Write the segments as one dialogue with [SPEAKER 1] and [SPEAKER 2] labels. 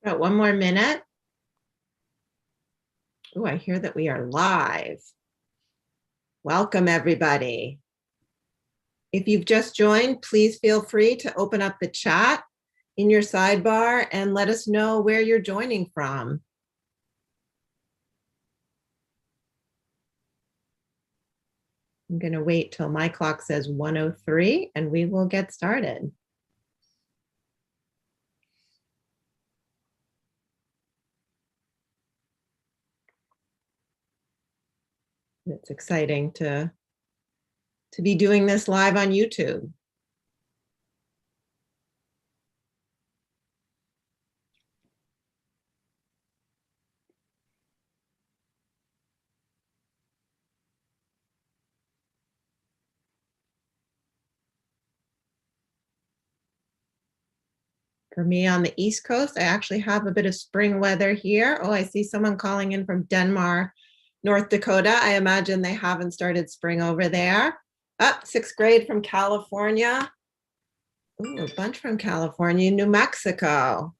[SPEAKER 1] About one more minute. Oh, I hear that we are live. Welcome, everybody. If you've just joined, please feel free to open up the chat in your sidebar and let us know where you're joining from. I'm going to wait till my clock says 1:03 and we will get started. It's exciting to be doing this live on YouTube. For me on the East Coast, I actually have a bit of spring weather here. Oh, I see someone calling in from Denmark, North Dakota. I imagine they haven't started spring over there. Sixth grade from California. Ooh, a bunch from California, New Mexico.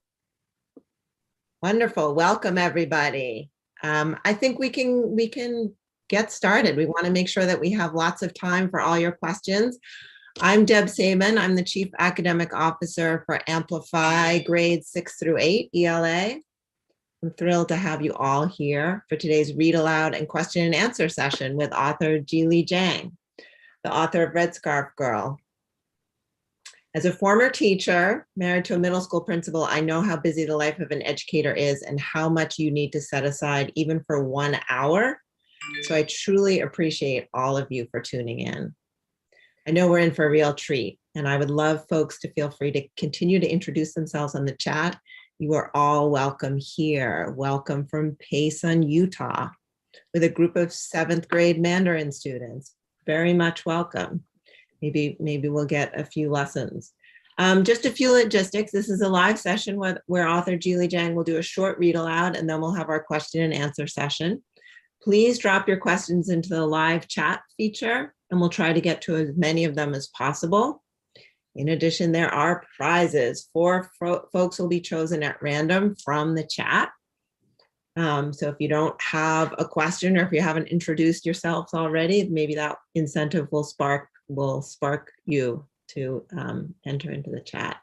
[SPEAKER 1] Wonderful. Welcome, everybody. I think we can get started. We want to make sure that we have lots of time for all your questions. I'm Deb Sabin. I'm the Chief Academic Officer for Amplify grades 6 through 8 ELA. I'm thrilled to have you all here for today's read aloud and question and answer session with author Ji-li Jiang, the author of Red Scarf Girl. As a former teacher, married to a middle school principal, I know how busy the life of an educator is and how much you need to set aside even for 1 hour. So I truly appreciate all of you for tuning in. I know we're in for a real treat, and I would love folks to feel free to continue to introduce themselves on the chat. You are all welcome here. Welcome from Payson, Utah, with a group of 7th grade Mandarin students. Very much welcome. Maybe we'll get a few lessons. Just a few logistics. This is a live session where author Ji-li Jiang will do a short read aloud, and then we'll have our question and answer session. Please drop your questions into the live chat feature, and we'll try to get to as many of them as possible. In addition, there are prizes. 4 folks will be chosen at random from the chat. So if you don't have a question or if you haven't introduced yourselves already, maybe that incentive will spark you to enter into the chat.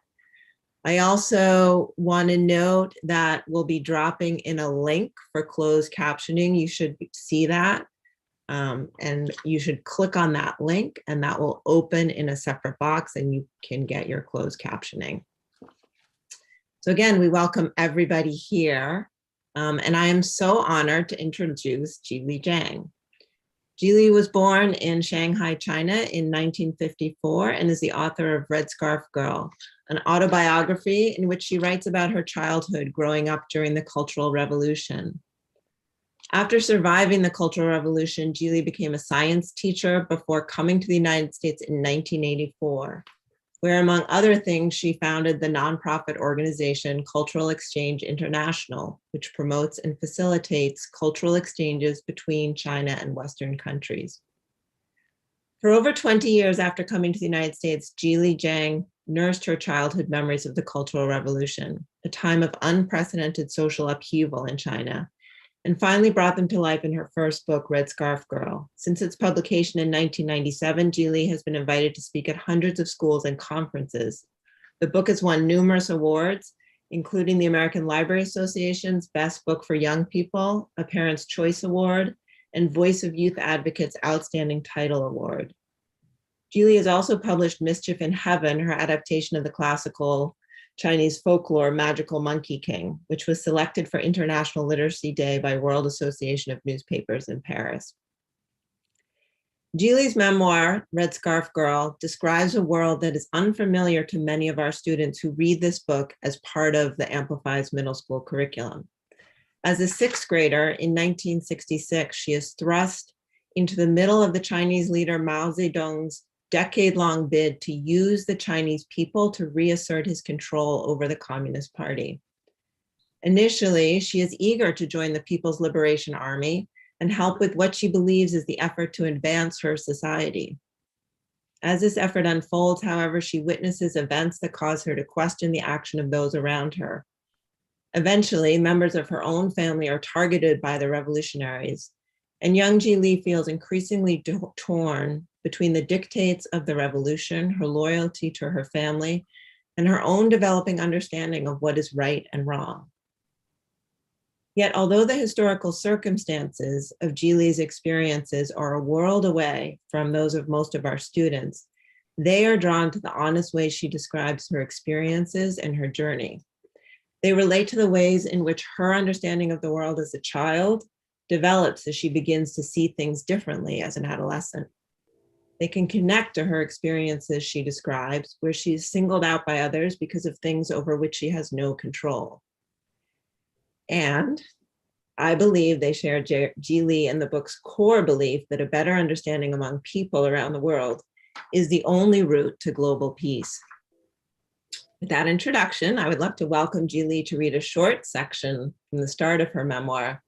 [SPEAKER 1] I also want to note that we'll be dropping in a link for closed captioning. You should see that. And you should click on that link and that will open in a separate box and you can get your closed captioning. So again, we welcome everybody here. And I am so honored to introduce Ji-li Jiang. Ji-li was born in Shanghai, China in 1954 and is the author of Red Scarf Girl, an autobiography in which she writes about her childhood growing up during the Cultural Revolution. After surviving the Cultural Revolution, Ji-li became a science teacher before coming to the United States in 1984, where among other things, she founded the nonprofit organization Cultural Exchange International, which promotes and facilitates cultural exchanges between China and Western countries. For over 20 years after coming to the United States, Ji-li Jiang nursed her childhood memories of the Cultural Revolution, a time of unprecedented social upheaval in China, and finally brought them to life in her first book, Red Scarf Girl. Since its publication in 1997, Ji-li has been invited to speak at hundreds of schools and conferences. The book has won numerous awards, including the American Library Association's Best Book for Young People, a Parent's Choice Award, and Voice of Youth Advocate's Outstanding Title Award. Ji-li has also published Mischief in Heaven, her adaptation of the classical Chinese folklore Magical Monkey King, which was selected for International Literacy Day by World Association of Newspapers in Paris. Ji-li's memoir, Red Scarf Girl, describes a world that is unfamiliar to many of our students who read this book as part of the Amplify's middle school curriculum. As a 6th grader in 1966, she is thrust into the middle of the Chinese leader Mao Zedong's decade-long bid to use the Chinese people to reassert his control over the Communist Party. Initially, she is eager to join the People's Liberation Army and help with what she believes is the effort to advance her society. As this effort unfolds, however, she witnesses events that cause her to question the action of those around her. Eventually, members of her own family are targeted by the revolutionaries, and young Ji-li feels increasingly torn between the dictates of the revolution, her loyalty to her family, and her own developing understanding of what is right and wrong. Yet, although the historical circumstances of Ji-li's experiences are a world away from those of most of our students, they are drawn to the honest way she describes her experiences and her journey. They relate to the ways in which her understanding of the world as a child develops as she begins to see things differently as an adolescent. They can connect to her experiences she describes, where she is singled out by others because of things over which she has no control. And I believe they share Ji-li and the book's core belief that a better understanding among people around the world is the only route to global peace. With that introduction, I would love to welcome Ji-li to read a short section from the start of her memoir,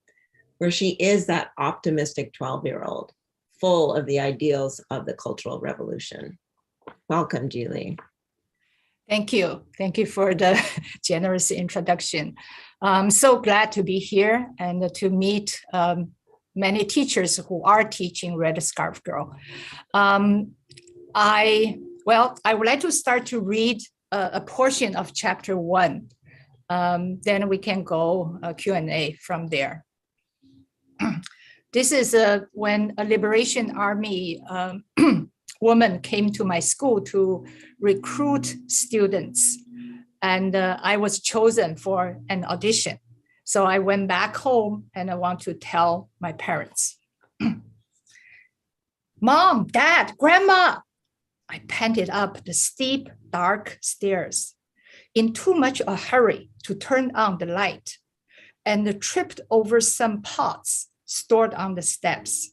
[SPEAKER 1] where she is that optimistic 12-year-old, full of the ideals of the Cultural Revolution. Welcome, Ji-li.
[SPEAKER 2] Thank you. Thank you for the generous introduction. I'm so glad to be here and to meet many teachers who are teaching Red Scarf Girl. I would like to start to read a portion of chapter 1. Then we can go Q&A from there. This is when a Liberation Army woman came to my school to recruit students. And I was chosen for an audition. So I went back home and I want to tell my parents. Mom, Dad, Grandma. I panted up the steep, dark stairs in too much a hurry to turn on the light and tripped over some pots stored on the steps.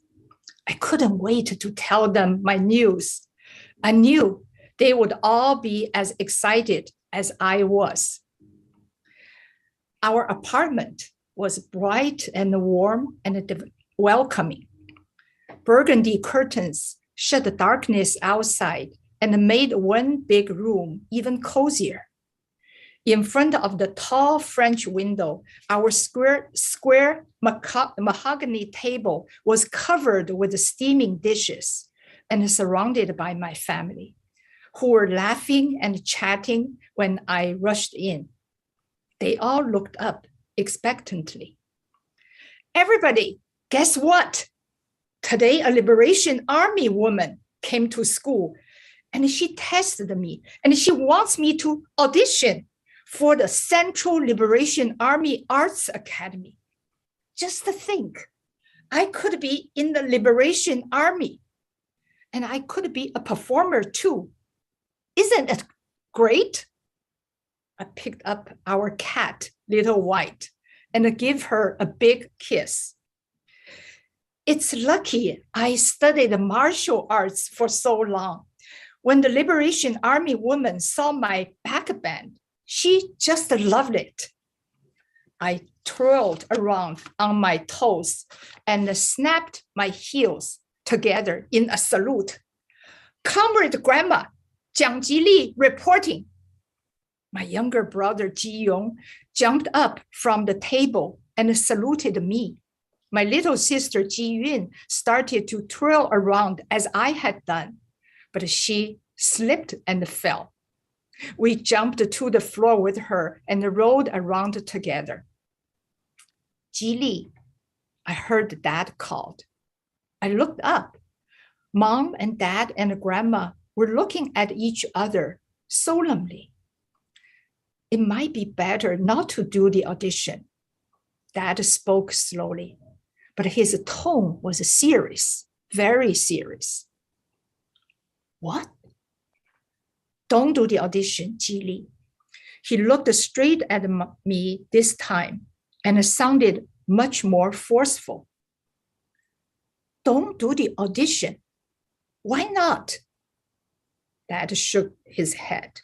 [SPEAKER 2] I couldn't wait to tell them my news. I knew they would all be as excited as I was. Our apartment was bright and warm and welcoming. Burgundy curtains shut the darkness outside and made one big room even cozier. In front of the tall French window, our square mahogany table was covered with steaming dishes and surrounded by my family, who were laughing and chatting when I rushed in. They all looked up expectantly. Everybody, guess what? Today, a Liberation Army woman came to school and she tested me and she wants me to audition for the Central Liberation Army Arts Academy. Just to think, I could be in the Liberation Army and I could be a performer too. Isn't it great? I picked up our cat, Little White, and gave her a big kiss. It's lucky I studied martial arts for so long. When the Liberation Army woman saw my back bend, she just loved it. I twirled around on my toes and snapped my heels together in a salute. Comrade Grandma, Jiang Ji-li reporting. My younger brother Ji-yong jumped up from the table and saluted me. My little sister Ji-yun started to twirl around as I had done, but she slipped and fell. We jumped to the floor with her and rolled around together. Ji-li, I heard Dad called. I looked up. Mom and Dad and Grandma were looking at each other solemnly. It might be better not to do the audition. Dad spoke slowly, but his tone was serious, very serious. What? Don't do the audition, Ji-li. He looked straight at me this time and sounded much more forceful. Don't do the audition. Why not? Dad shook his head.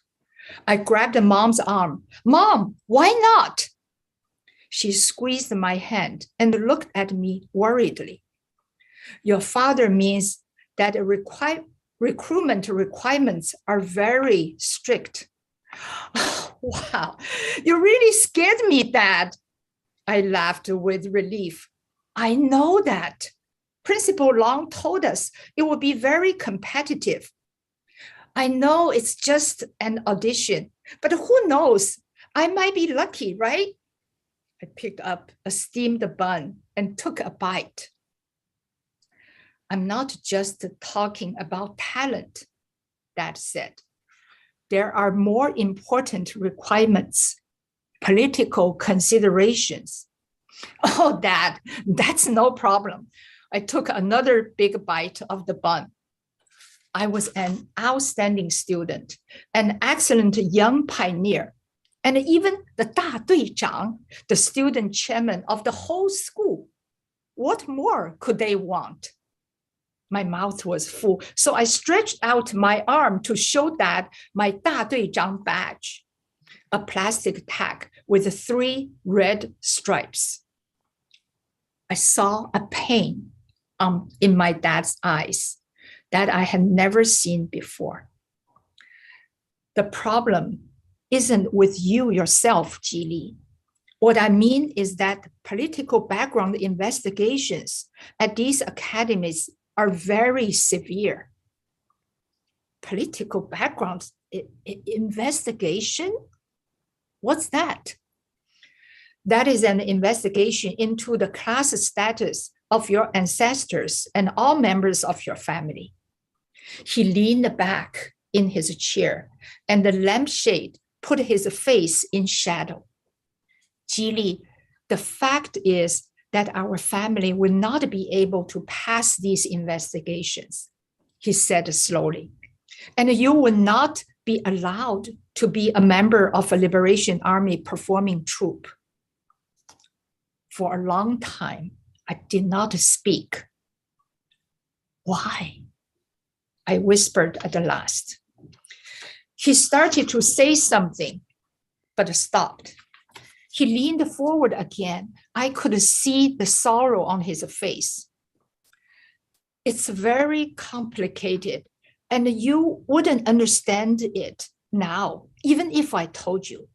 [SPEAKER 2] I grabbed Mom's arm. Mom, why not? She squeezed my hand and looked at me worriedly. Your father means that recruitment requirements are very strict. Oh, wow, you really scared me, Dad. I laughed with relief. I know that. Principal Long told us it would be very competitive. I know it's just an audition, but who knows? I might be lucky, right? I picked up a steamed bun and took a bite. I'm not just talking about talent, Dad said. There are more important requirements, political considerations. Oh, Dad, that's no problem. I took another big bite of the bun. I was an outstanding student, an excellent young pioneer, and even the 大队长, the student chairman of the whole school. What more could they want? My mouth was full, so I stretched out my arm to show Dad my 大队长 badge, a plastic tag with 3 red stripes. I saw a pain in my dad's eyes that I had never seen before. The problem isn't with you yourself, Ji-li. What I mean is that political background investigations at these academies are very severe. Political background investigation? What's that? That is an investigation into the class status of your ancestors and all members of your family. He leaned back in his chair, and the lampshade put his face in shadow. Ji-li, the fact is that our family will not be able to pass these investigations, he said slowly. And you will not be allowed to be a member of a Liberation Army performing troupe. For a long time, I did not speak. Why? I whispered at the last. He started to say something, but stopped. He leaned forward again. I could see the sorrow on his face. It's very complicated, and you wouldn't understand it now, even if I told you.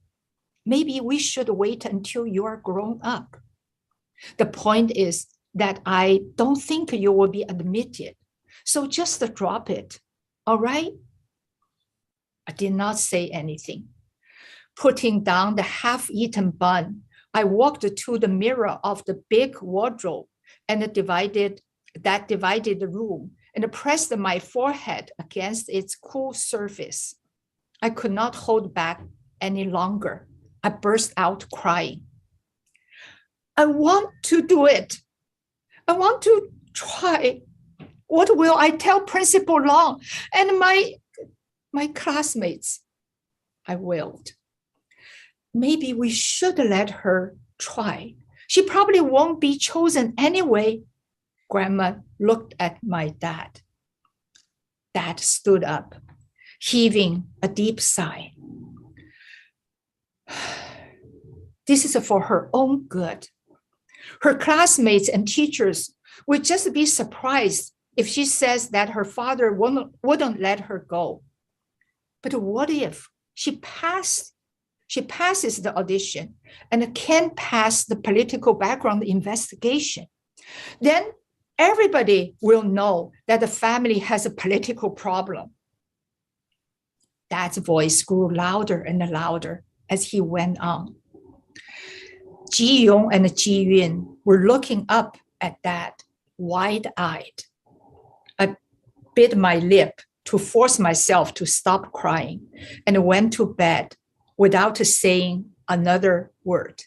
[SPEAKER 2] Maybe we should wait until you are grown up. The point is that I don't think you will be admitted. So just drop it, all right? I did not say anything. Putting down the half-eaten bun, I walked to the mirror of the big wardrobe and divided the room and pressed my forehead against its cool surface. I could not hold back any longer. I burst out crying. I want to do it. I want to try. What will I tell Principal Long and my classmates? I wailed. Maybe we should let her try. She probably won't be chosen anyway. Grandma looked at my dad. Dad stood up, heaving a deep sigh. This is for her own good. Her classmates and teachers would just be surprised if she says that her father wouldn't let her go. But what if she passes the audition and can pass the political background investigation? Then everybody will know that the family has a political problem. Dad's voice grew louder and louder as he went on. Ji-yong and Ji-yun were looking up at Dad, wide-eyed. I bit my lip to force myself to stop crying and went to bed without saying another word.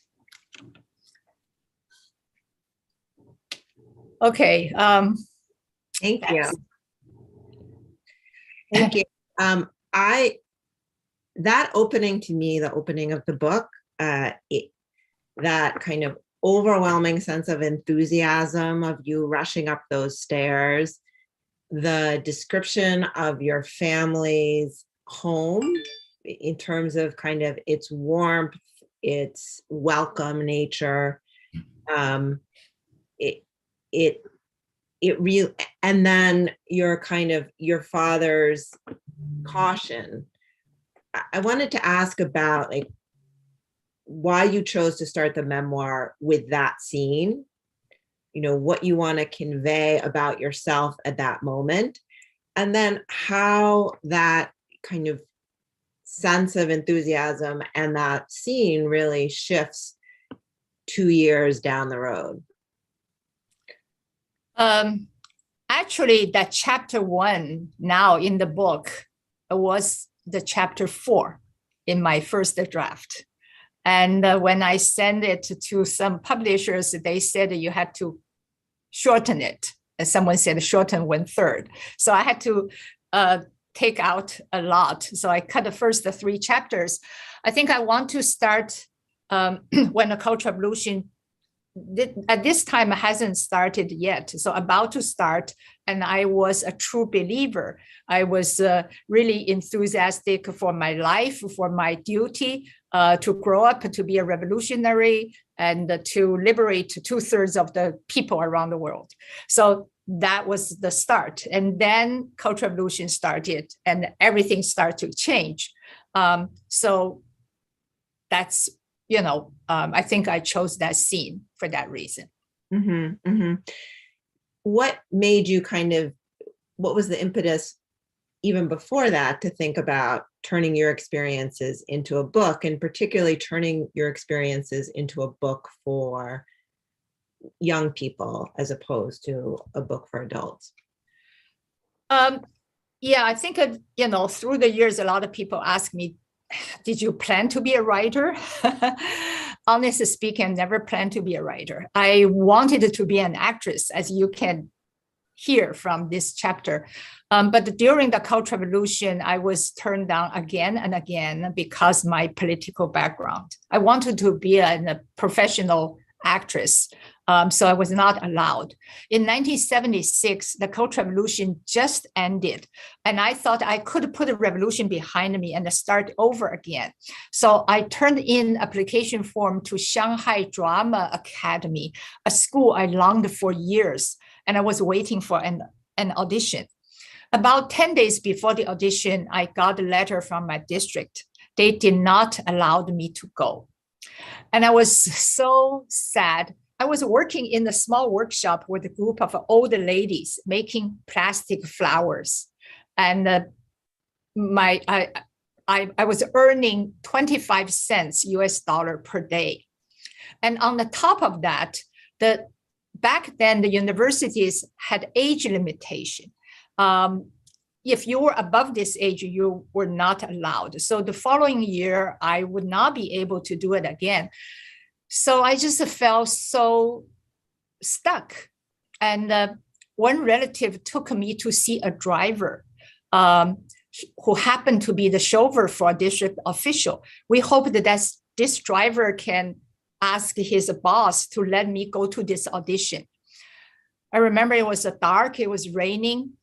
[SPEAKER 2] Okay.
[SPEAKER 1] Thank you. Thank you. That opening to me, the opening of the book, that kind of overwhelming sense of enthusiasm of you rushing up those stairs, the description of your family's home in terms of kind of its warmth, its welcome nature, it really, and then your father's caution I wanted to ask about like why you chose to start the memoir with that scene, what you want to convey about yourself at that moment, and then how that kind of sense of enthusiasm and that scene really shifts 2 years down the road.
[SPEAKER 2] Actually, that chapter 1 now in the book was the chapter 4 in my first draft. And when I sent it to some publishers, they said you had to shorten it. And someone said shorten 1/3. So I had to take out a lot. So I cut the first 3 chapters. I think I want to start when the Cultural Revolution at this time hasn't started yet. So about to start, and I was a true believer. I was really enthusiastic for my life, for my duty to grow up to be a revolutionary and to liberate 2/3 of the people around the world. So that was the start. And then Cultural Revolution started and everything started to change. So that's, I think I chose that scene for that reason.
[SPEAKER 1] Mm-hmm, mm-hmm. What made you what was the impetus even before that to think about turning your experiences into a book, and particularly turning your experiences into a book for young people as opposed to a book for adults?
[SPEAKER 2] Yeah, I think, through the years, a lot of people ask me, did you plan to be a writer? Honestly speaking, I never planned to be a writer. I wanted to be an actress, as you can hear from this chapter. But during the Cultural Revolution, I was turned down again and again because my political background. I wanted to be a professional actress, so I was not allowed. In 1976, the Cultural Revolution just ended, and I thought I could put a revolution behind me and start over again. So I turned in application form to Shanghai Drama Academy, a school I longed for years, and I was waiting for an audition. About 10 days before the audition, I got a letter from my district. They did not allow me to go. And I was so sad. I was working in a small workshop with a group of older ladies making plastic flowers. And I was earning 25 cents US dollar per day. And on the top of that, back then the universities had age limitation. If you were above this age, you were not allowed. So the following year, I would not be able to do it again. So I just felt so stuck. And one relative took me to see a driver who happened to be the chauffeur for a district official. We hoped that this driver can ask his boss to let me go to this audition. I remember it was dark, it was raining,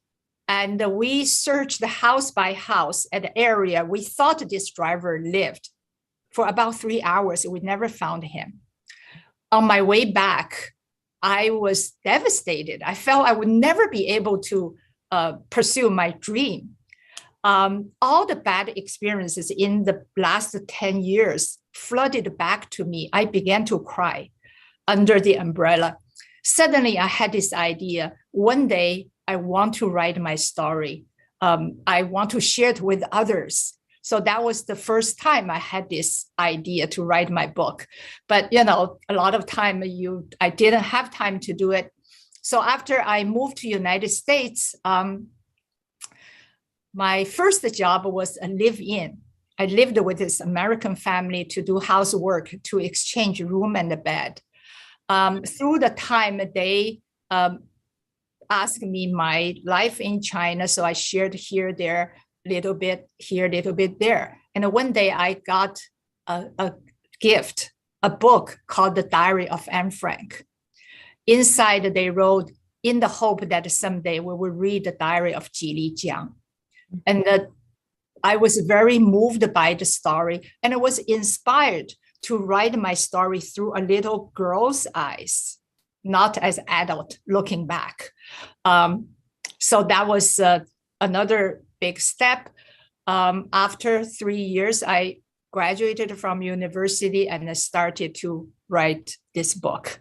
[SPEAKER 2] and we searched the house by house at the area we thought this driver lived. For about 3 hours, we never found him. On my way back, I was devastated. I felt I would never be able to pursue my dream. All the bad experiences in the last 10 years flooded back to me. I began to cry under the umbrella. Suddenly, I had this idea. One day, I want to write my story. I want to share it with others. So that was the first time I had this idea to write my book. But, a lot of time I didn't have time to do it. So after I moved to United States, my first job was a live-in. I lived with this American family to do housework, to exchange room and a bed. Through the time, they asked me my life in China, so I shared here, there, little bit here, little bit there. And one day I got a gift, a book called The Diary of Anne Frank. Inside they wrote, in the hope that someday we will read the diary of Ji-li Jiang. And I was very moved by the story, and I was inspired to write my story through a little girl's eyes, not as adult looking back. So that was another big step. After 3 years, I graduated from university and I started to write this book.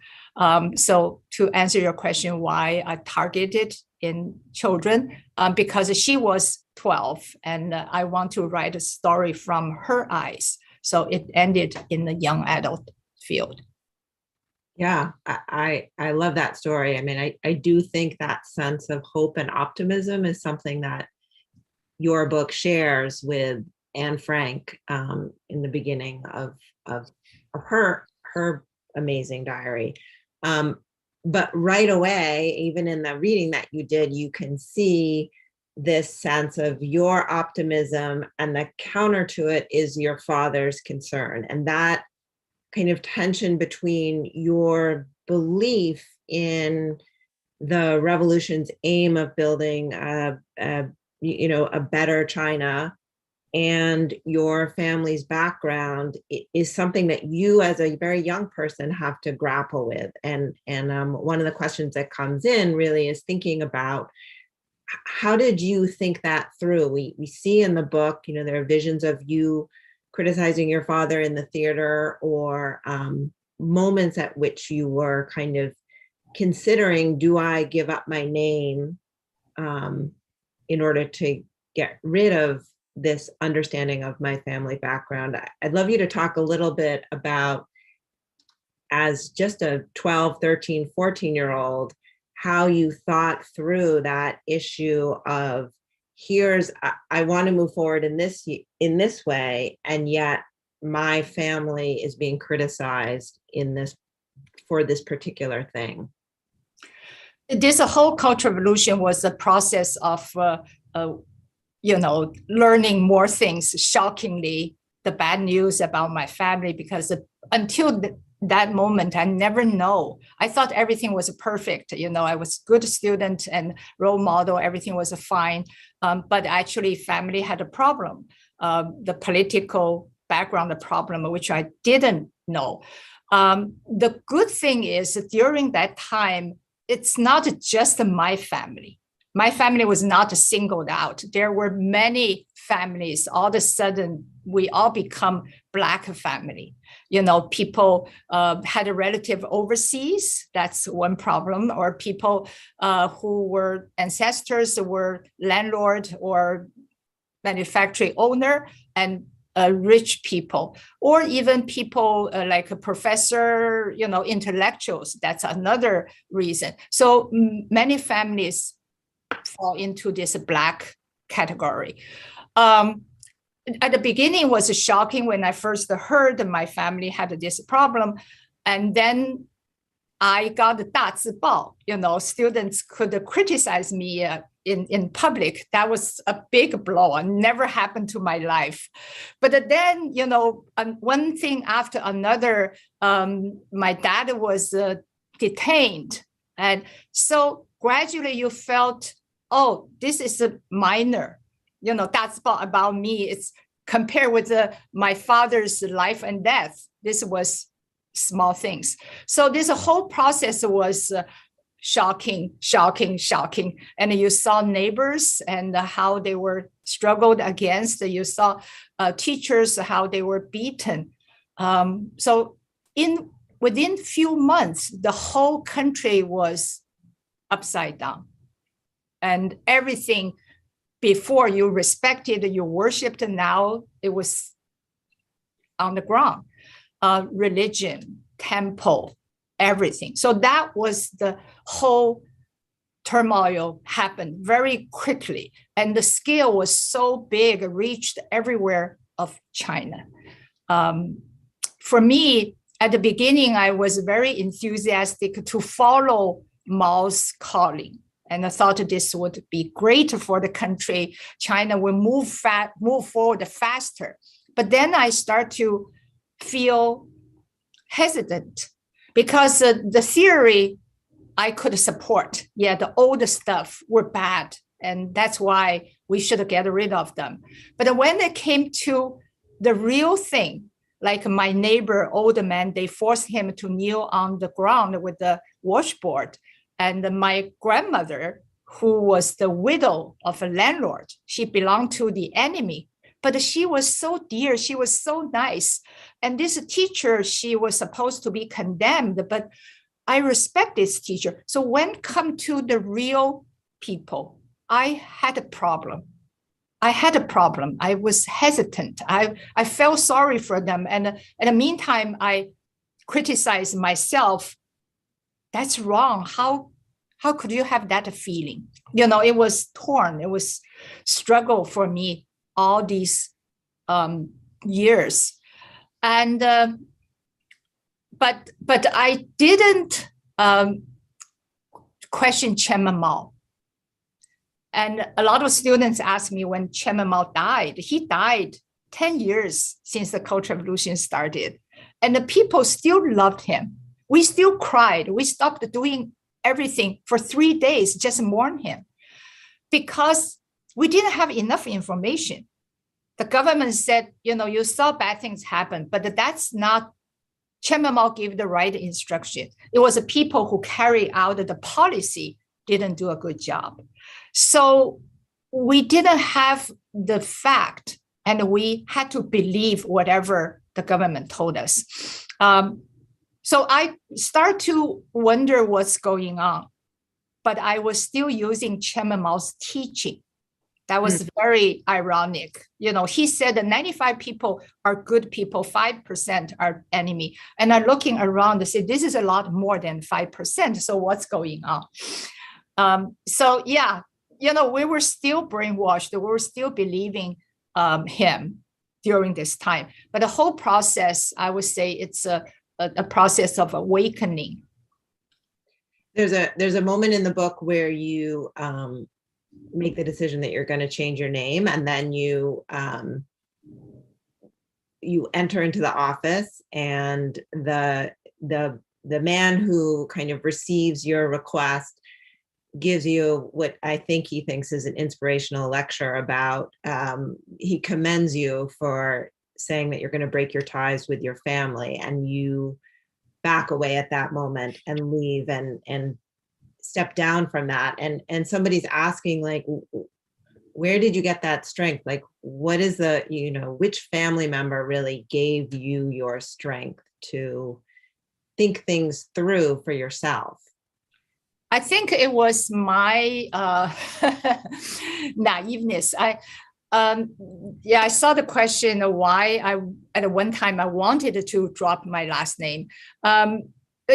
[SPEAKER 2] So to answer your question, why I targeted in children, because she was 12 and I want to write a story from her eyes. So it ended in the young adult field.
[SPEAKER 1] Yeah, I love that story. I mean, I do think that sense of hope and optimism is something that your book shares with Anne Frank in the beginning of her amazing diary. But right away, even in the reading that you did, you can see this sense of your optimism, and the counter to it is your father's concern. And that kind of tension between your belief in the revolution's aim of building a better China and your family's background is something that you as a very young person have to grapple with. And one of the questions that comes in really is thinking about, how did you think that through? We see in the book, there are visions of you criticizing your father in the theater, or moments at which you were kind of considering, do I give up my name in order to get rid of this understanding of my family background? I'd love you to talk a little bit about, as just a 12, 13, 14-year-old, how you thought through that issue of, I want to move forward in this way, and yet my family is being criticized for this particular thing.
[SPEAKER 2] This whole Cultural Revolution was a process of learning more things. Shockingly, the bad news about my family, because until that moment, I never know. I thought everything was perfect. I was a good student and role model. Everything was fine. But actually, family had a problem. The political background, the problem, which I didn't know. The good thing is, during that time, it's not just my family. My family was not singled out. There were many families. All of a sudden, we all become Black family. People had a relative overseas. That's one problem. Or people who were ancestors were landlord or manufacturing owner, and rich people, or even people like a professor, intellectuals. That's another reason. So many families fall into this Black category. At the beginning, it was shocking when I first heard my family had this problem. And then I got the 大字报, students could criticize me in public. That was a big blow. It never happened to my life. But then, one thing after another, my dad was detained. And so gradually you felt, oh, this is a minor, that's about me. It's compared with my father's life and death. This was small things. So this whole process was shocking. And you saw neighbors and how they were struggled against. You saw teachers, how they were beaten. So within few months, the whole country was upside down. And everything before you respected, you worshiped, now it was on the ground. Religion, temple, everything. So that was the whole turmoil happened very quickly. And the scale was so big, it reached everywhere of China. For me, at the beginning, I was very enthusiastic to follow Mao's calling. And I thought this would be great for the country. China will move forward faster. But then I start to feel hesitant, because the theory I could support. Yeah, the old stuff were bad, and that's why we should get rid of them. But when it came to the real thing, like my neighbor, older man, they forced him to kneel on the ground with the washboard. And my grandmother, who was the widow of a landlord, she belonged to the enemy. but she was so dear. She was so nice. And this teacher, she was supposed to be condemned, but I respect this teacher. So when come to the real people, I had a problem. I was hesitant. I felt sorry for them. And in the meantime, I criticized myself. That's wrong. How could you have that feeling? It was torn. It was struggle for me all these years. And but I didn't question Chairman Mao. And a lot of students ask me when Chairman Mao died. He died 10 years since the Cultural Revolution started. And the people still loved him. We still cried. We stopped doing everything for 3 days, just mourn him. Because we didn't have enough information. The government said, you saw bad things happen, but that's not, Chairman Mao gave the right instruction. It was the people who carried out the policy didn't do a good job. So we didn't have the fact, and we had to believe whatever the government told us. So I start to wonder what's going on, but I was still using Chairman Mao's teaching. That was very ironic. He said that 95 people are good people, 5% are enemy. And I'm looking around to say, this is a lot more than 5%. So what's going on? So yeah, we were still brainwashed. We were still believing him during this time. But the whole process, I would say it's a process of awakening.
[SPEAKER 1] There's a moment in the book where you make the decision that you're going to change your name, and then you enter into the office, and the man who kind of receives your request gives you what I think he thinks is an inspirational lecture about, he commends you for saying that you're going to break your ties with your family, and you back away at that moment and leave and step down from that. And somebody's asking, like, where did you get that strength? Like, what is which family member really gave you your strength to think things through for yourself?
[SPEAKER 2] I think it was my naiveness. I saw the question of why at one time I wanted to drop my last name.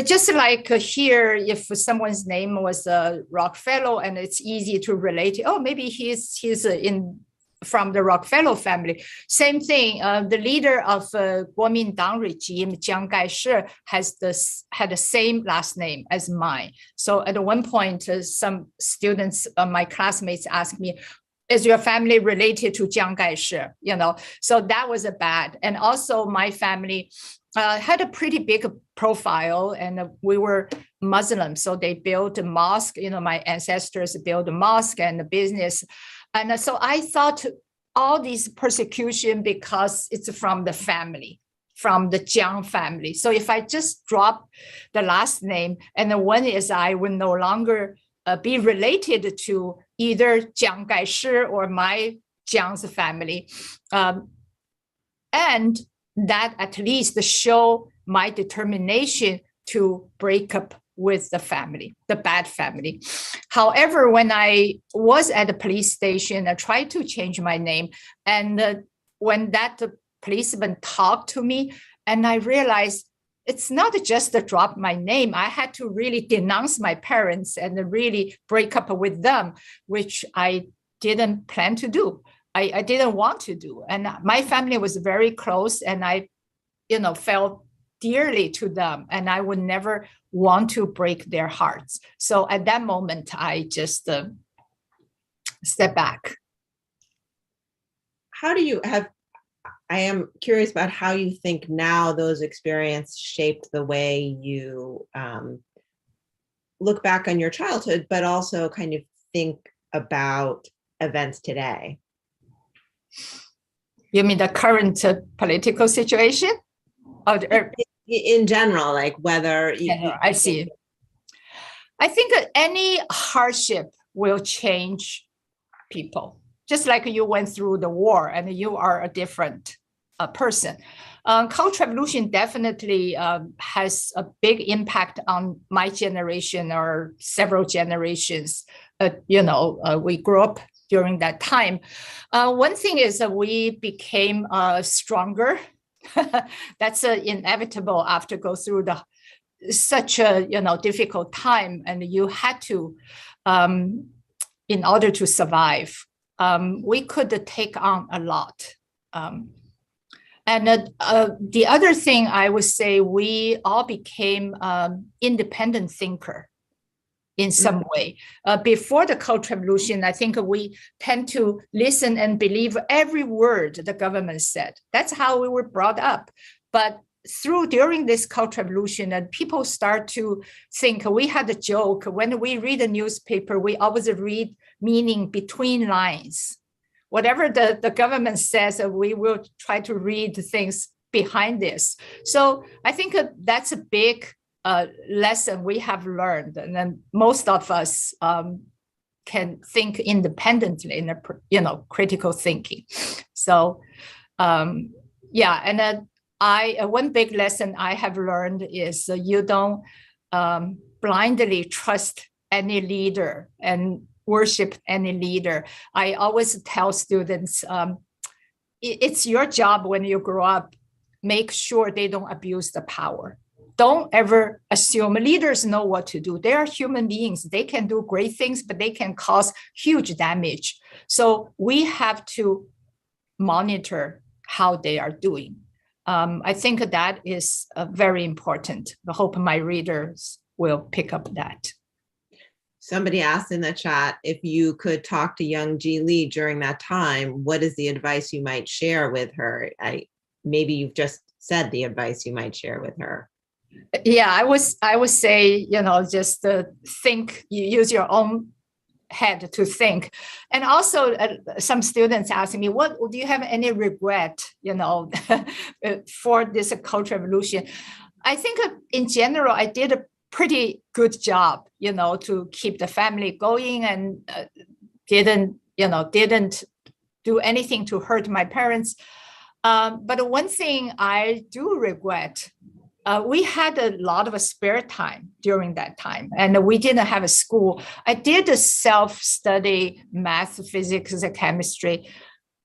[SPEAKER 2] Just like here, if someone's name was Rockefeller and it's easy to relate, maybe he's from the Rockefeller family. Same thing, the leader of Kuomintang regime, Jiang Kai-shi, had the same last name as mine. So at one point, some students, my classmates asked me, is your family related to Jiang Kai-shi? So that was bad. And also my family had a pretty big profile, and we were Muslim. So they built a mosque, my ancestors built a mosque and a business. And so I thought all these persecution because it's from the family, from the Jiang family. So if I just drop the last name, and the one is I will no longer be related to either Jiang Kai-shi or my Jiang's family. And that at least show my determination to break up with the family, the bad family. However, when I was at the police station, I tried to change my name. And when that policeman talked to me, and I realized it's not just to drop my name. I had to really denounce my parents and really break up with them, which I didn't plan to do. I didn't want to do. And my family was very close, and I, felt dearly to them, and I would never want to break their hearts. So at that moment, I just step back.
[SPEAKER 1] I am curious about how you think now those experiences shaped the way you look back on your childhood, but also kind of think about events today.
[SPEAKER 2] You mean the current political situation?
[SPEAKER 1] In general, like whether
[SPEAKER 2] I see. I think any hardship will change people. just like you went through the war and you are a different person. Cultural revolution definitely has a big impact on my generation or several generations. We grew up during that time. One thing is that we became stronger. That's inevitable after go through such a difficult time, and you had to, in order to survive. We could take on a lot. And the other thing I would say, we all became independent thinker in some way. Before the Cultural Revolution, I think we tend to listen and believe every word the government said. That's how we were brought up. But during this Cultural Revolution, and people start to think, we had a joke, when we read a newspaper, we always read meaning between lines. Whatever the government says, we will try to read things behind this. So I think that's a big lesson we have learned. And then most of us can think independently in critical thinking. So and then one big lesson I have learned is you don't blindly trust any leader and worship any leader. I always tell students, it's your job when you grow up, make sure they don't abuse the power. Don't ever assume leaders know what to do. They are human beings. They can do great things, but they can cause huge damage. So we have to monitor how they are doing. I think that is very important. I hope my readers will pick up that.
[SPEAKER 1] Somebody asked in the chat if you could talk to young Ji-li during that time, what is the advice you might share with her? Maybe you've just said the advice you might share with her.
[SPEAKER 2] Yeah, I would say, just think, you use your own head to think. And also some students asking me, what do you have any regret, for this Cultural Revolution? I think in general, I did a pretty good job, to keep the family going, and didn't do anything to hurt my parents. But one thing I do regret, we had a lot of spare time during that time, and we didn't have a school. I did a self-study, math, physics, and chemistry,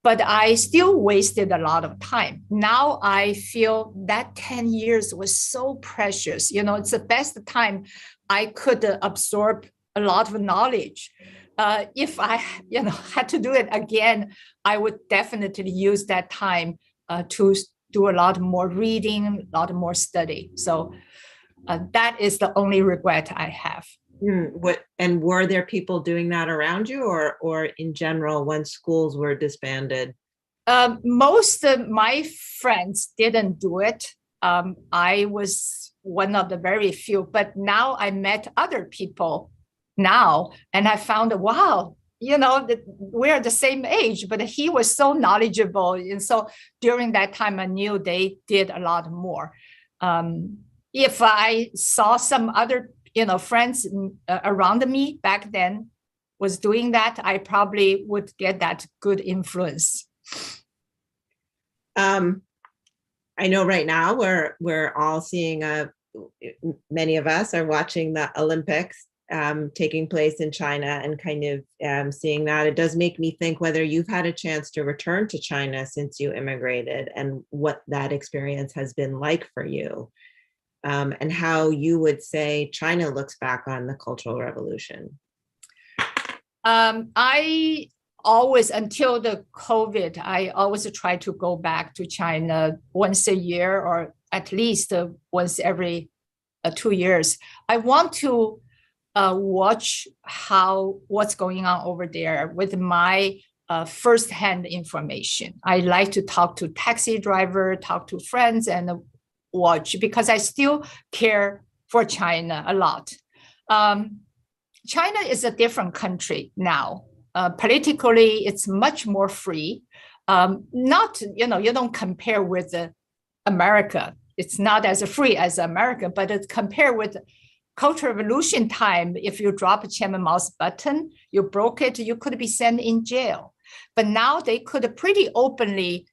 [SPEAKER 2] but I still wasted a lot of time. Now I feel that 10 years was so precious. It's the best time I could absorb a lot of knowledge. If I, had to do it again, I would definitely use that time to do a lot more reading, a lot more study. So that is the only regret I have.
[SPEAKER 1] And were there people doing that around you, or in general when schools were disbanded?
[SPEAKER 2] Most of my friends didn't do it. I was one of the very few, but now I met other people now, and I found, wow, that we're the same age, but he was so knowledgeable. And so during that time, I knew they did a lot more. If I saw some other friends around me back then was doing that, I probably would get that good influence.
[SPEAKER 1] I know right now we're all seeing many of us are watching the Olympics taking place in China, and kind of seeing that. It does make me think whether you've had a chance to return to China since you immigrated, and what that experience has been like for you. And how you would say China looks back on the Cultural Revolution.
[SPEAKER 2] I always, until the COVID, I always try to go back to China once a year, or at least once every 2 years. I want to watch what's going on over there with my firsthand information. I like to talk to taxi driver, talk to friends, and watch, because I still care for China a lot. China is a different country now. Politically, it's much more free. Not, you don't compare with America. It's not as free as America, but it's compared with Cultural Revolution time. If you drop Chairman Mao's button, you broke it, you could be sent in jail. But now they could pretty openly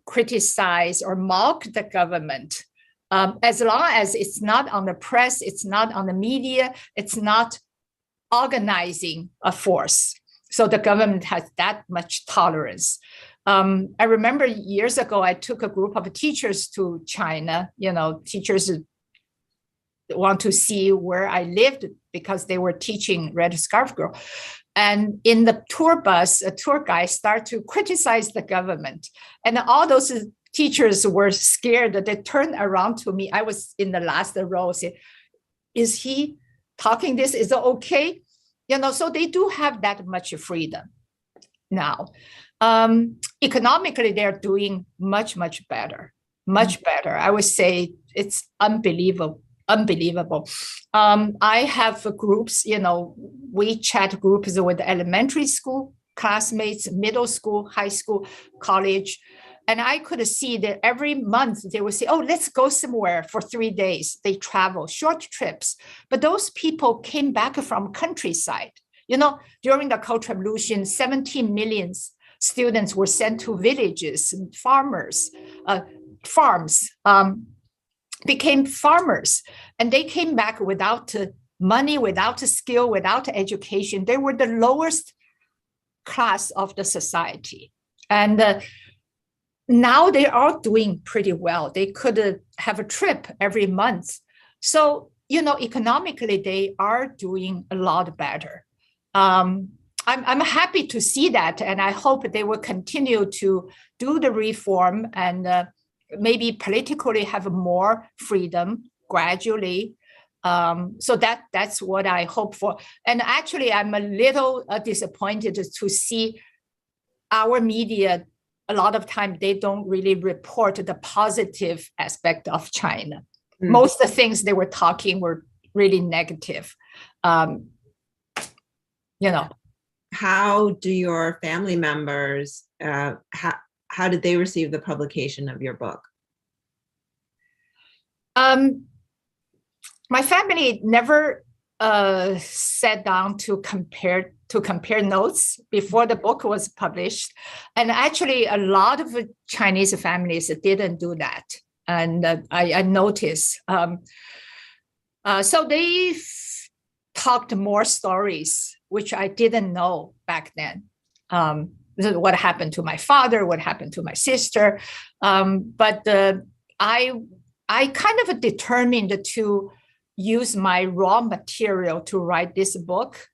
[SPEAKER 2] criticize or mock the government, as long as it's not on the press, it's not on the media, it's not organizing a force. So the government has that much tolerance. I remember years ago, I took a group of teachers to China. Teachers want to see where I lived because they were teaching Red Scarf Girl. And in the tour bus, a tour guide started to criticize the government. And all those teachers were scared that they turned around to me. I was in the last row, said, is he talking this? Is it okay? So they do have that much freedom now. Economically, they're doing much, much better, much better. I would say it's unbelievable. I have groups, WeChat groups with elementary school classmates, middle school, high school, college. And I could see that every month they would say, oh, let's go somewhere for 3 days. They travel, short trips. But those people came back from countryside. During the Cultural Revolution, 17 million students were sent to villages, farms, became farmers. And they came back without money, without skill, without education. They were the lowest class of the society. And now they are doing pretty well. They could have a trip every month. So, economically, they are doing a lot better. I'm happy to see that. And I hope they will continue to do the reform and maybe politically have more freedom gradually. So that's what I hope for. And actually, I'm a little disappointed to see our media. A lot of time they don't really report the positive aspect of China. Most of the things they were talking were really negative.
[SPEAKER 1] How do your family members, how did they receive the publication of your book?
[SPEAKER 2] My family never sat down to compare notes before the book was published. And actually, a lot of Chinese families didn't do that. And I noticed. So they talked more stories, which I didn't know back then. What happened to my father, what happened to my sister. But I kind of determined to use my raw material to write this book.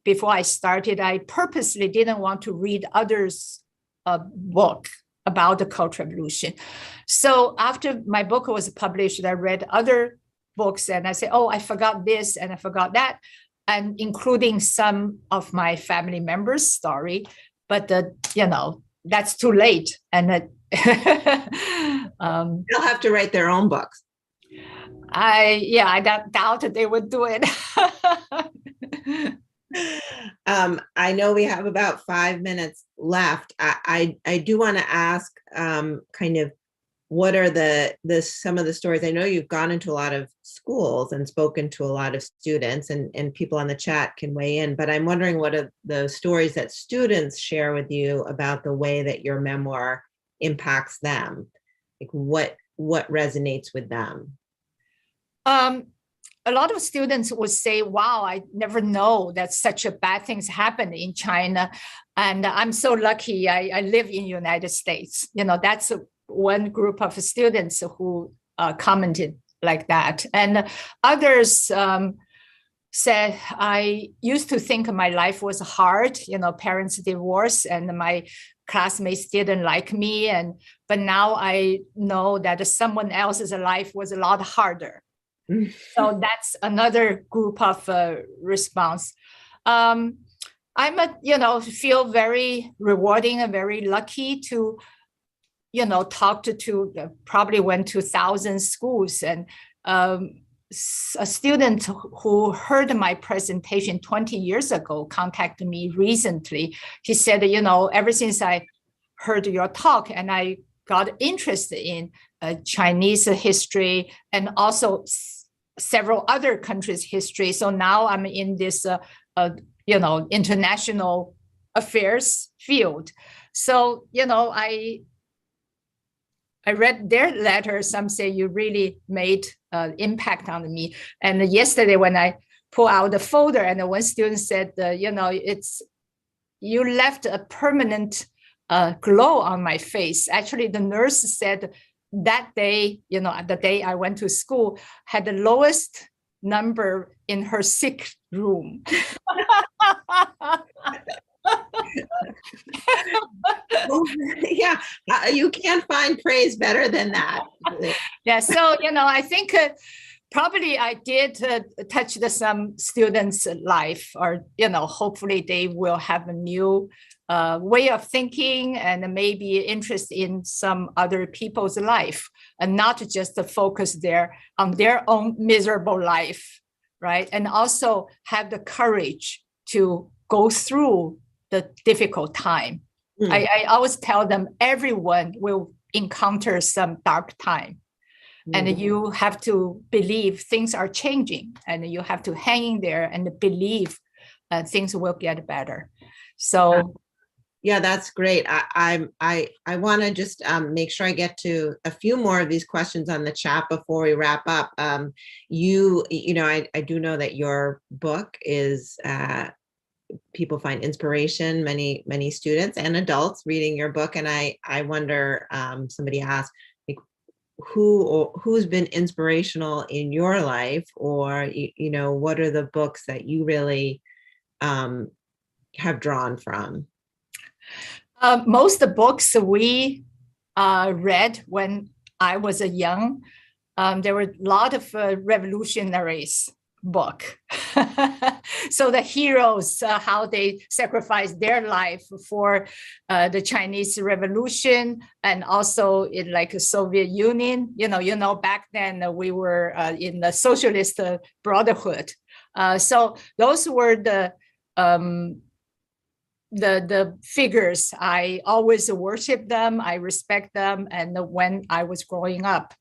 [SPEAKER 2] Before I started, I purposely didn't want to read others' book about the Cultural Revolution. So after my book was published, I read other books and I said, oh, I forgot this and I forgot that, and including some of my family members' story. But, that's too late. And
[SPEAKER 1] they'll have to write their own books.
[SPEAKER 2] I doubt that they would do it.
[SPEAKER 1] I know we have about 5 minutes left. I do want to ask kind of what are some of the stories. I know you've gone into a lot of schools and spoken to a lot of students, and people on the chat can weigh in, but I'm wondering what are the stories that students share with you about the way that your memoir impacts them? Like what resonates with them?
[SPEAKER 2] A lot of students would say, wow, I never know that such a bad things happen in China. And I'm so lucky I live in the United States. That's one group of students who commented like that. And others said, I used to think my life was hard, parents divorced and my classmates didn't like me. But now I know that someone else's life was a lot harder. So that's another group of response. Feel very rewarding and very lucky to, talk to probably went to 1,000 schools. And a student who heard my presentation 20 years ago contacted me recently. He said, ever since I heard your talk and I got interested in Chinese history and also several other countries' history. So now I'm in this, international affairs field. So, I read their letter. Some say you really made impact on me. And yesterday when I pull out the folder, and one student said, you left a permanent glow on my face. Actually, the nurse said that day, the day I went to school, had the lowest number in her sick room.
[SPEAKER 1] Yeah, you can't find praise better than that.
[SPEAKER 2] Yeah, so, I think probably I did touch some students' life, or, hopefully they will have a new way of thinking and maybe interest in some other people's life, and not just to focus on their own miserable life, right? And also have the courage to go through the difficult time. I always tell them everyone will encounter some dark time. And you have to believe things are changing, and you have to hang in there and believe things will get better. So,
[SPEAKER 1] yeah, that's great. I want to just make sure I get to a few more of these questions on the chat before we wrap up. I do know that your book is people find inspiration. Many students and adults reading your book, and I wonder. Somebody asked, who's been inspirational in your life, or what are the books that you really have drawn from?
[SPEAKER 2] Most of the books we read when I was young, there were a lot of revolutionaries book. So the heroes, how they sacrificed their life for the Chinese Revolution, and also in like the Soviet Union. Back then we were in the Socialist Brotherhood. So those were the figures. I always worship them. I respect them. And when I was growing up,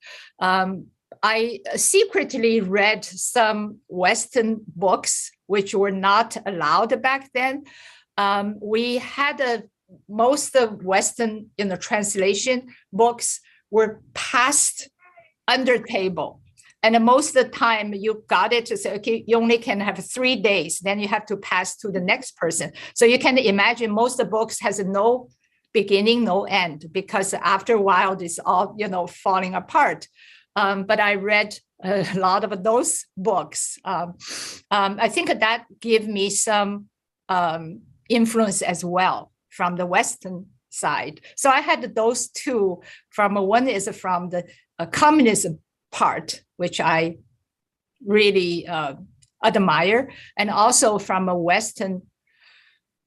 [SPEAKER 2] I secretly read some Western books, which were not allowed back then. We had most of Western translation books were passed under table. And most of the time you got it to say, okay, you only can have 3 days, then you have to pass to the next person. So you can imagine most of the books has no beginning, no end, because after a while it's all, falling apart. But I read a lot of those books. I think that gave me some influence as well from the Western side. So I had those two. One is from the communism part, which I really admire, and also from a Western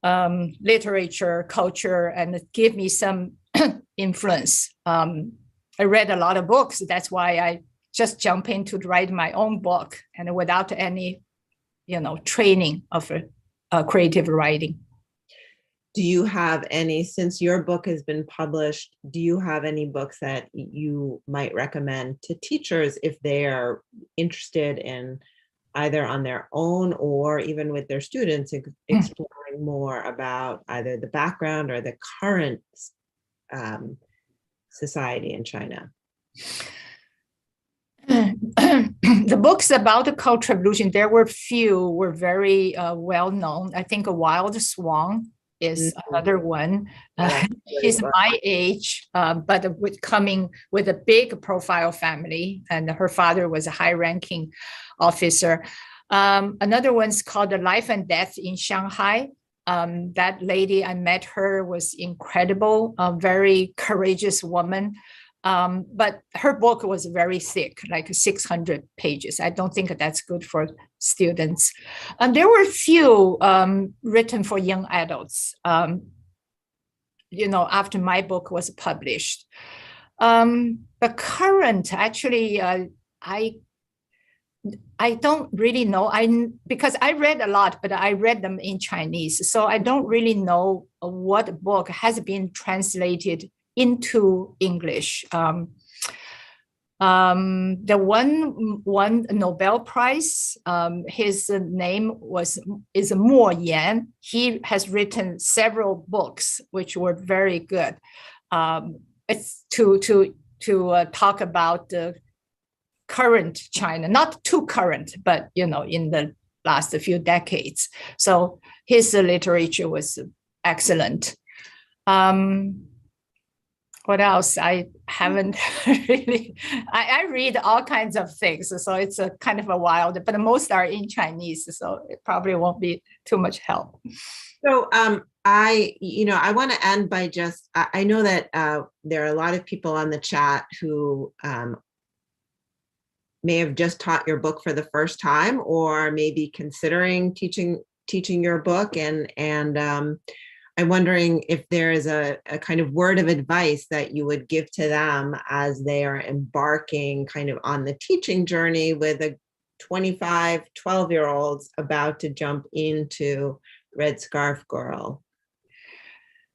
[SPEAKER 2] literature, culture, and it gave me some influence. I read a lot of books. That's why I just jump in to write my own book, and without any, training of creative writing.
[SPEAKER 1] Do you have any, since your book has been published, do you have any books that you might recommend to teachers if they are interested in either on their own or even with their students exploring more about either the background or the current society in China?
[SPEAKER 2] The books about the Cultural Revolution, there were few, were very well known. I think A Wild Swan is another one. She's my age, but coming with a big profile family, and her father was a high-ranking officer. Another one's called The Life and Death in Shanghai. That lady, I met her, was incredible, a very courageous woman. But her book was very thick, like 600 pages. I don't think that's good for students. There were few written for young adults, after my book was published. The current, actually, I don't really know. Because I read a lot, but I read them in Chinese. So I don't really know what book has been translated into English. The one Nobel Prize, his name is Mo Yan. He has written several books which were very good. It's to talk about the current China, not too current, but in the last few decades. So his literature was excellent. What else? I haven't really, I read all kinds of things. So it's a kind of a wild, but most are in Chinese. So it probably won't be too much help.
[SPEAKER 1] So I want to end by just, I know that there are a lot of people on the chat who may have just taught your book for the first time, or maybe considering teaching your book. And I'm wondering if there is a kind of word of advice that you would give to them as they are embarking kind of on the teaching journey with a 12-year-olds about to jump into Red Scarf Girl.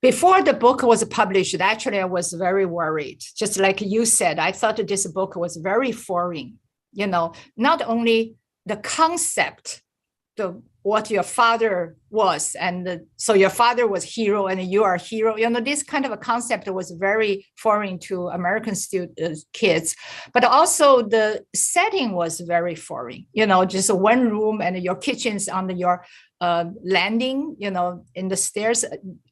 [SPEAKER 2] Before the book was published, actually, I was very worried. Just like you said, I thought this book was very foreign. Not only the concept, what your father was, and so your father was hero and you are hero. This kind of a concept was very foreign to American kids, but also the setting was very foreign. Just one room and your kitchen's on your landing. In the stairs,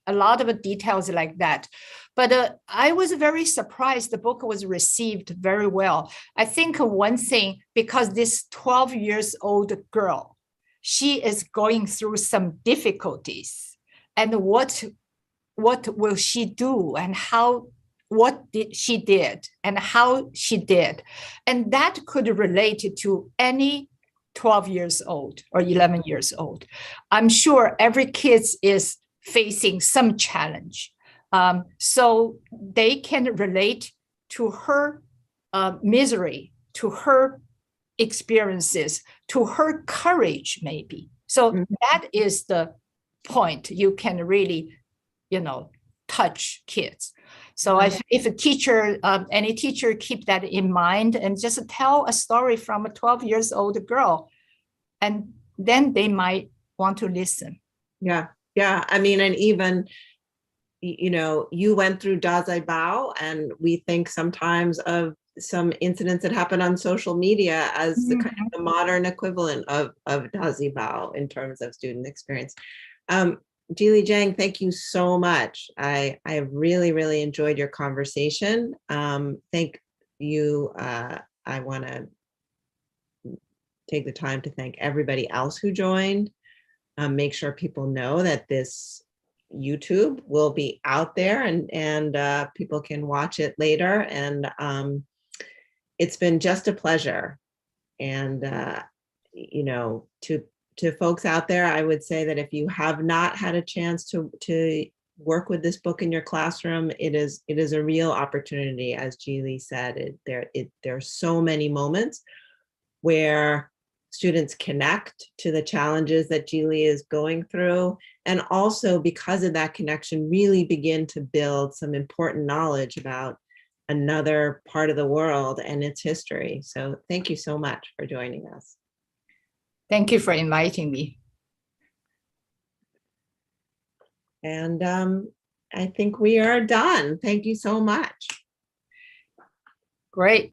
[SPEAKER 2] a lot of details like that. But I was very surprised. The book was received very well. I think one thing, because this 12-year-old girl, she is going through some difficulties, and what will she do, and what did she did, and how she did, and that could relate to any 12 years old or 11 years old. I'm sure every kid is facing some challenge, so they can relate to her misery, to her experiences, to her courage, maybe. So that is the point. You can really, touch kids. So if a teacher, any teacher, keep that in mind and just tell a story from a 12-year-old girl, and then they might want to listen.
[SPEAKER 1] Yeah. I mean, and even, you went through Dazai Bao, and we think sometimes of some incidents that happen on social media as the kind of the modern equivalent of Dazai Bao in terms of student experience. Ji-li Jiang, thank you so much. I really, really enjoyed your conversation. Thank you. I want to take the time to thank everybody else who joined. Make sure people know that this YouTube will be out there, and people can watch it later. And it's been just a pleasure. And to folks out there, I would say that if you have not had a chance to work with this book in your classroom, it is a real opportunity. As Ji-li said, there are so many moments where students connect to the challenges that Ji-li is going through, and also because of that connection, really begin to build some important knowledge about another part of the world and its history. So thank you so much for joining us.
[SPEAKER 2] Thank you for inviting me.
[SPEAKER 1] And I think we are done. Thank you so much.
[SPEAKER 2] Great.